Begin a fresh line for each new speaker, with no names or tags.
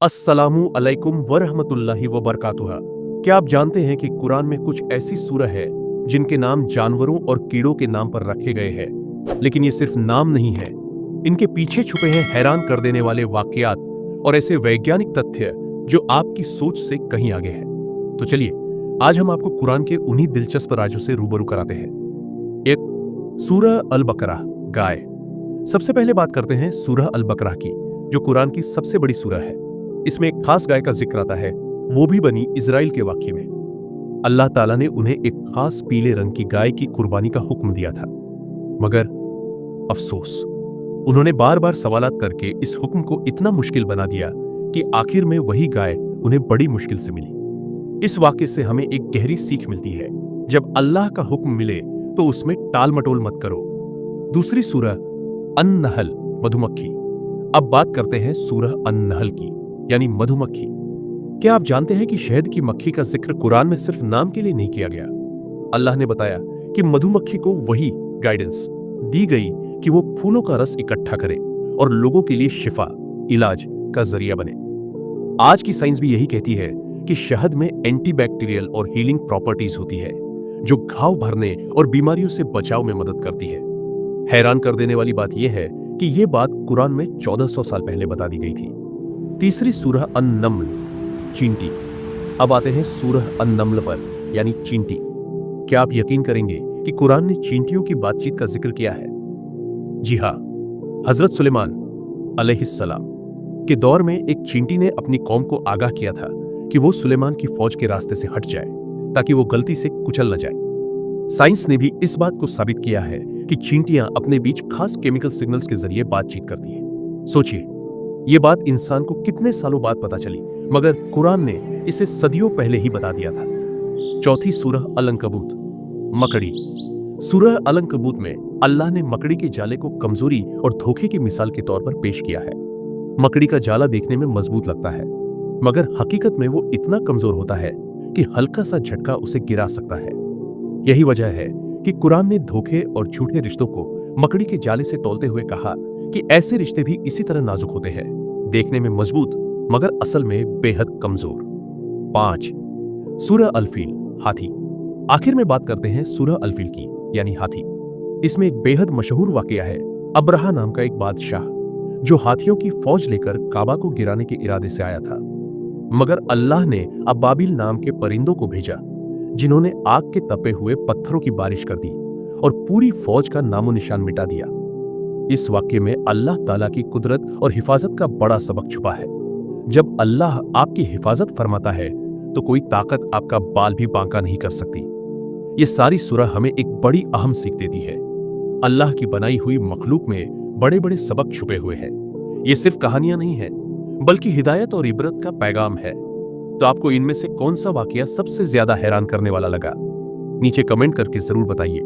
अस्सलामु अलैकुम वरहमतुल्लाहि वबरकातुह। क्या आप जानते हैं कि कुरान में कुछ ऐसी सूरह है जिनके नाम जानवरों और कीड़ों के नाम पर रखे गए हैं, लेकिन ये सिर्फ नाम नहीं है। इनके पीछे छुपे हैं हैरान कर देने वाले वाकयात और ऐसे वैज्ञानिक तथ्य जो आपकी सोच से कहीं आगे हैं। तो चलिए आज हम आपको कुरान के उन्हीं दिलचस्प राजों से रूबरू कराते हैं। एक, सूरह अल बकरा, गाय। सबसे पहले बात करते हैं सूरह अल बकरा की, जो कुरान की सबसे बड़ी सूरह है। इसमें एक खास गाय का जिक्र आता है, वो भी बनी इजराइल के वाक़ये में। अल्लाह ताला ने उन्हें एक खास पीले रंग की गाय की कुर्बानी का हुक्म दिया था, मगर अफसोस, उन्होंने बार बार सवालात करके इस हुक्म को इतना मुश्किल बना दिया कि आखिर में वही गाय उन्हें बड़ी मुश्किल से मिली। इस वाक़ये से हमें एक गहरी सीख मिलती है, जब अल्लाह का हुक्म मिले तो उसमें टाल मटोल मत करो। दूसरी सूरह अन-नहल, मधुमक्खी। अब बात करते हैं सूरह अन-नहल की, यानी मधुमक्खी। क्या आप जानते हैं कि शहद की मक्खी का जिक्र कुरान में सिर्फ नाम के लिए नहीं किया गया? अल्लाह ने बताया कि मधुमक्खी को वही गाइडेंस दी गई कि वो फूलों का रस इकट्ठा करे और लोगों के लिए शिफा, इलाज का जरिया बने। आज की साइंस भी यही कहती है कि शहद में एंटीबैक्टीरियल और हीलिंग प्रॉपर्टीज होती है, जो घाव भरने और बीमारियों से बचाव में मदद करती है। हैरान कर देने वाली बात यह है कि यह बात कुरान में 1400 साल पहले बता दी गई थी। तीसरी सूरह अन-नम्ल, चींटी। अब आते हैं सूरह अन-नम्ल पर, यानी चींटी। क्या आप यकीन करेंगे कि कुरान ने चींटियों की बातचीत का जिक्र किया है? जी हाँ, हजरत सुलेमान अलैहिस्सलाम के दौर में एक चींटी ने अपनी कौम को आगाह किया था कि वो सुलेमान की फौज के रास्ते से हट जाए, ताकि वो गलती से कुचल न जाए। साइंस ने भी इस बात को साबित किया है कि चींटियां अपने बीच खास केमिकल सिग्नल्स के जरिए बातचीत करती हैं। सोचिए, ये बात इंसान को कितने सालों बाद पता चली, मगर कुरान ने इसे सदियों पहले ही बता दिया था। चौथी सूरह अल-अंकबूत, मकड़ी। सूरह अल-अंकबूत में अल्लाह ने मकड़ी के जाले को कमजोरी और धोखे की मिसाल के तौर पर पेश किया है। मकड़ी का जाला देखने में मजबूत लगता है, मगर हकीकत में वो इतना कमजोर होता है कि हल्का सा झटका उसे गिरा सकता है। यही वजह है कि कुरान ने धोखे और झूठे रिश्तों को मकड़ी के जाले से तौलते हुए कहा कि ऐसे रिश्ते भी इसी तरह नाजुक होते हैं, देखने में मजबूत मगर असल में बेहद कमजोर। 5, सूरह अल-फील, हाथी। आखिर में बात करते हैं सूरह अल-फील की, यानी हाथी। इसमें एक बेहद मशहूर वाकया है। अब्रहा नाम का एक बादशाह, जो हाथियों की फौज लेकर काबा को गिराने के इरादे से आया था, मगर अल्लाह ने अबाबिल नाम के परिंदों को भेजा, जिन्होंने आग के तपे हुए पत्थरों की बारिश कर दी और पूरी फौज का नामो निशान मिटा दिया। इस वाक्य में अल्लाह ताला की कुदरत और हिफाजत का बड़ा सबक छुपा है। जब अल्लाह आपकी हिफाजत फरमाता है तो कोई ताकत आपका बाल भी बांका नहीं कर सकती। ये सारी सूरह हमें एक बड़ी अहम सीख देती है। अल्लाह की बनाई हुई मखलूक में बड़े बड़े सबक छुपे हुए हैं। ये सिर्फ कहानियां नहीं है, बल्कि हिदायत और इबरत का पैगाम है। तो आपको इनमें से कौन सा वाकया सबसे ज्यादा हैरान करने वाला लगा? नीचे कमेंट करके जरूर बताइए।